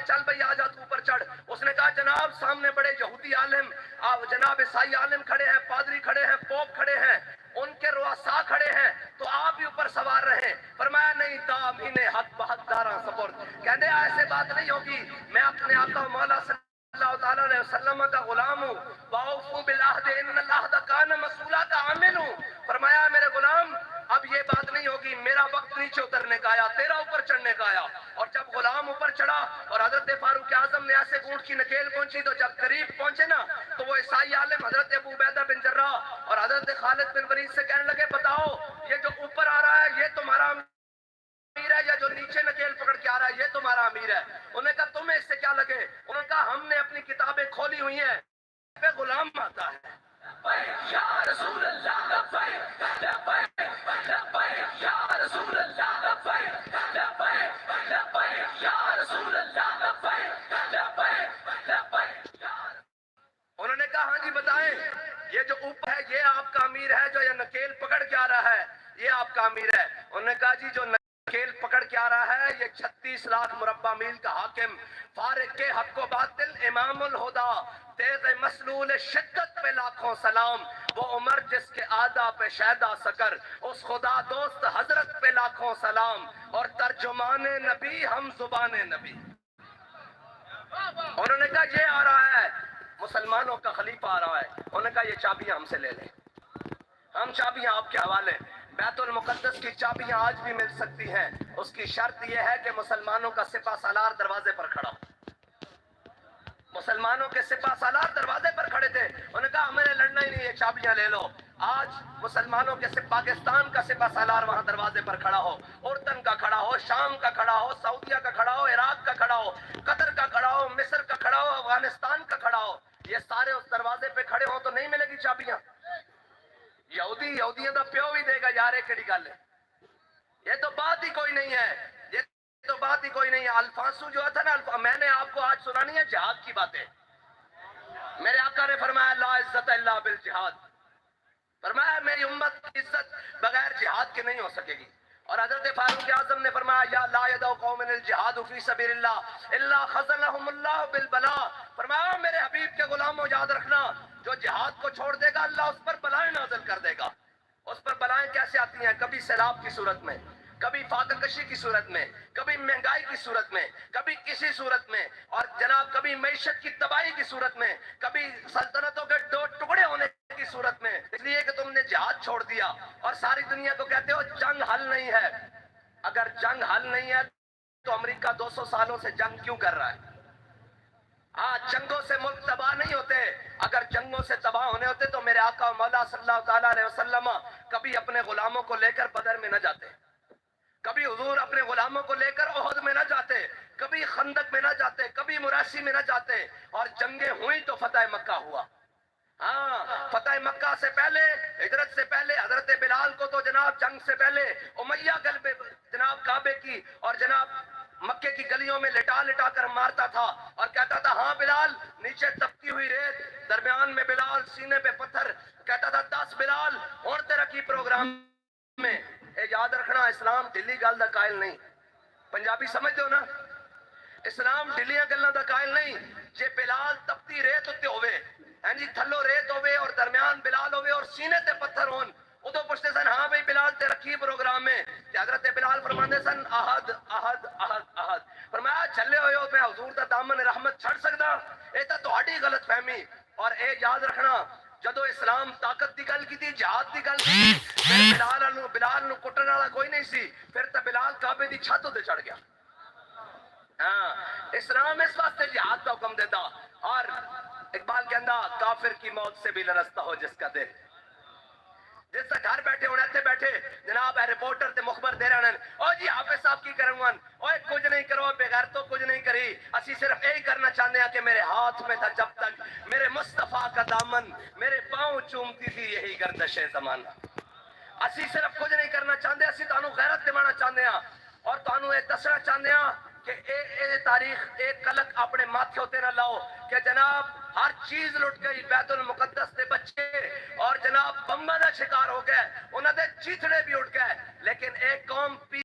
چل بھائی آ جا تو اوپر چڑھ. اس نے کہا جناب سامنے بڑے یہودی عالم جناب عیسائی عالم کھڑے ہیں, پادری کھڑے ہیں, پوپ کھڑے ہیں, ان کے رؤساء کھڑے ہیں, تو آپ بھی اوپر سوار رہیں. فرمایا نہیں دامین حق بحق داراں سپرد. کہتے ہیں ایسے بات نہیں ہوگی, میں اپنے آقا مولا صلی اللہ تعالیٰ علیہ وسلم کا غلام ہوں. وَأَوْفُوا بِالْعَهْدِ إِنَّ الْعَهْدَ كَانَ مَسْئُولًا کا عامل ہوں. فرمایا میرے غلام اب یہ بات نہیں ہوگی, میرا وقت نیچے اترنے کا آیا, تیرا اوپر چڑھنے کا آیا. اور جب غلام اوپر چڑھا اور حضرت فاروق اعظم نے ایسے اونٹ کی نکیل پہنچی, تو جب قریب پہنچے نا تو وہ عیسائی عالم حضرت ابو عبیدہ بن جراح اور حضرت خالد بن ولید سے کہنے لگے بتاؤ یہ جو اوپر آ رہا ہے یہ تمہارا امیر ہے, یا جو نیچے نکیل پکڑ کے آ رہا ہے یہ تمہارا امیر ہے؟ انہوں نے کہا تمہیں اس سے کیا لگے؟ انہوں نے کہا ہم نے اپنی کتابیں کھولی ہوئی ہیں, پہ غلام آتا ہے. یا رسول اللہ لبیک لبیک لبیک یا رسول اللہ لبیک لبیک لبیک یا رسول اللہ لبیک لبیک لبیک. انہوں نے کہا ہاں جی بتائیں, یہ جو اوپر ہے یہ آپ کا امیر ہے, جو یہ نکیل پکڑ کے آ رہا ہے یہ آپ کا امیر ہے؟ انہوں نے کہا جی جو نکیل پکڑ کے آ رہا ہے یہ 36 لاکھ مربع میل کا حاکم, فارق کے حق و باطل, امام الہدا, تیغ مسلول شدت پہ لاکھوں سلام, وہ عمر جس کے آدھا پہ شہدہ سکر, اس خدا دوست حضرت پہ لاکھوں سلام, اور ترجمان نبی ہم زبان نبی. انہوں نے کہا یہ آ رہا ہے مسلمانوں کا خلیفہ آ رہا ہے. انہوں نے کہا یہ چابیاں ہم سے لے لیں, ہم چابیاں آپ کے حوالے. بیت المقدس کی چابیاں آج بھی مل سکتی ہیں, اس کی شرط یہ ہے کہ مسلمانوں کا سپہ سالار دروازے پر کھڑا ہو. مسلمانوں کے سپہ سالار دروازے پر کھڑے تھے. انہوں نے کہا ہمیں لڑنا ہی نہیں, یہ چابیاں لے لو. آج مسلمانوں کے پاکستان کا سپہ سالار وہاں دروازے پر کھڑا ہو, اردن کا کھڑا ہو, شام کا کھڑا ہو, سعودیہ کا کھڑا ہو, عراق کا کھڑا ہو, قطر کا کھڑا ہو, مصر کا کھڑا ہو, افغانستان کا کھڑا ہو, یہ سارے اس دروازے پہ کھڑے ہوں تو نہیں ملے گی چابیاں. یہودیوں دا پیو بھی دے گا یار, ایک کڑی گل ہے, یہ تو بات ہی کوئی نہیں ہے, یہ تو بات ہی کوئی نہیں ہے. الفانسو جو تھا نا, میں نے آپ کو آج سنانی ہے جہاد کی باتیں. میرے آقا نے فرمایا لا عزت الا بالجہاد, فرمایا میری امت کی عزت بغیر جہاد کے نہیں ہو سکے گی. اور حضرت فاروق اعظم نے فرمایا یا لا يدع قوم الجہاد فی سبیل اللہ الا خذلهم اللہ بالبلاء. فرمایا میرے حبیب کے غلاموں یاد رکھنا, جو جہاد کو چھوڑ دے گا اللہ اس پر بلائیں نازل کر دے گا. اس پر بلائیں کیسے آتی ہیں؟ کبھی سیلاب کی صورت میں, کبھی فاقہ کشی کی صورت میں, کبھی مہنگائی کی صورت میں, کبھی کسی صورت میں, اور جناب کبھی معیشت کی تباہی کی صورت میں, کبھی سلطنتوں کے دو ٹکڑے ہونے کی صورت میں. اس لیے کہ تم نے جہاد چھوڑ دیا اور ساری دنیا کو کہتے ہو جنگ حل نہیں ہے. اگر جنگ حل نہیں ہے تو امریکہ 200 سالوں سے جنگ کیوں کر رہا ہے؟ جنگوں سے ملک تباہ نہیں ہوتے. اگر جنگوں سے تباہ ہونے ہوتے تو میرے آقا مولا صلی اللہ تعالیٰ علیہ وسلم کبھی اپنے غلاموں کو لے کر بدر میں نہ جاتے, کبھی حضور اپنے غلاموں کو لے کر احد میں نہ جاتے, کبھی خندق میں نہ جاتے, کبھی مراسی میں نہ جاتے. اور جنگیں ہوئیں تو فتح مکہ ہوا. فتح مکہ سے پہلے, ہجرت سے پہلے حضرت بلال کو تو جناب جنگ سے پہلے امیہ قلب جناب کعبے کی اور جناب مکے کی گلیوں میں لٹا لٹا کر مارتا تھا اور کہتا تھا ہاں بلال, نیچے تپتی ہوئی ریت, درمیان میں بلال, سینے پہ پتھر. کہتا تھا 10 بلال اور تیرا کی پروگرام میں. یاد رکھنا اسلام ڈلی گل دا قائل نہیں. پنجابی سمجھ دو نا, اسلام ڈلیاں گلاں دا قائل نہیں. جے بلال تپتی ریت اتے ہوئے, ہاں جی تھلو ریت ہوئے اور درمیان بلال ہوئے اور سینے تے پتھر ہون, ادو پوچھتے سن ہاں بھائی بلال تے رکھی پروگرام میں. حضرت بلال فرماندے سن احد احد احد احد. فرمایا چلے ہوئے ہو میں حضور دا دامن رحمت چھڑ سکدا؟ اے تا تہاڈی غلط فہمی. اور اے یاد رکھنا جدو اسلام طاقت دی گل کی, جہاد دی گل کی, بلال نو کٹن والا کوئی نہیں سی. پھر تے بلال کعبے دی چھت تے چڑھ گیا. اسلام اس واسطے جہاد کا حکم دیتا. اور اقبال کہندا کافر کی موت سے بھی لرزتا ہو جس کا دل. جس سے گھر بیٹھے ہونے تھے بیٹھے جناب رپورٹر تے مخبر دے رہے ہیں او جی حافظ صاحب کی کروں گا, اوے کچھ نہیں کرو بغیر تو کچھ نہیں کری. اسی صرف یہی کرنا چاہتے ہیں کہ میرے ہاتھ میں تھا جب تک میرے مصطفیٰ کا دامن, میرے پاؤں چومتی تھی یہی گردش زمانہ. اسی صرف کچھ نہیں کرنا چاہتے, اسی تانوں غیرت دوانا چاہتے ہیں اور تانوں یہ دسنا چاہتے ہیں کہ اے تاریخ ایک کلک اپنے ماتھے ہوتے نہ لاؤ کہ جناب ہر چیز لٹ گئی, بیت المقدس دے بچے اور جناب بمبا دا شکار ہو گئے, انہاں دے چیتڑے بھی اٹھ گئے, لیکن ایک قوم